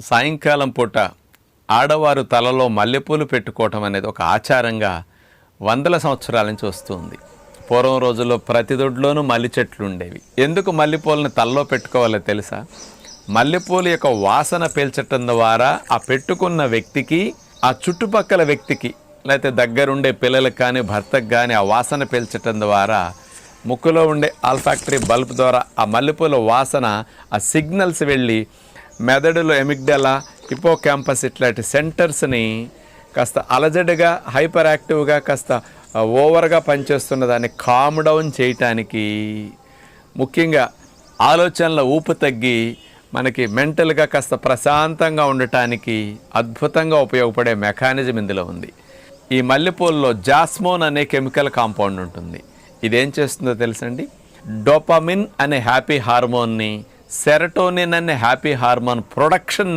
సాయంకాలం పూట ఆడవారు తలలో మల్లెపూలు పెట్టుకోవటం అనేది ఒక ఆచారంగా వందల సంవత్సరాల నుంచి వస్తుంది. పూర్వం రోజుల్లో ప్రతి దొడ్లోనూ మల్లె చెట్లు ఉండేవి. ఎందుకు మల్లెపూలను తలలో పెట్టుకోవాలో తెలుసా? మల్లెపూలు యొక్క వాసన పీల్చటం ద్వారా ఆ పెట్టుకున్న వ్యక్తికి, ఆ చుట్టుపక్కల వ్యక్తికి, లేకపోతే దగ్గరుండే పిల్లలకు కానీ భర్తకు కానీ ఆ వాసన పీల్చటం ద్వారా ముక్కులో ఉండే ఆల్ఫాక్టరీ బల్బ్ ద్వారా ఆ మల్లెపూల వాసన, ఆ సిగ్నల్స్ వెళ్ళి మెదడులో ఎమిగ్డలా, హిపోకాంపస్ ఇట్లాంటి సెంటర్స్ని కాస్త అలజడిగా, హైపర్ యాక్టివ్గా, కాస్త ఓవర్గా పనిచేస్తున్న దాన్ని కామ్ డౌన్ చేయటానికి, ముఖ్యంగా ఆలోచనల ఊపు తగ్గి మనకి మెంటల్గా కాస్త ప్రశాంతంగా ఉండటానికి అద్భుతంగా ఉపయోగపడే మెకానిజం ఇందులో ఉంది. ఈ మల్లెపూలలో జాస్మోన్ అనే కెమికల్ కాంపౌండ్ ఉంటుంది. ఇదేం చేస్తుందో తెలుసండి? డోపామిన్ అనే హ్యాపీ హార్మోన్ని, సెరటోనిన్ అనే హ్యాపీ హార్మోన్ ప్రొడక్షన్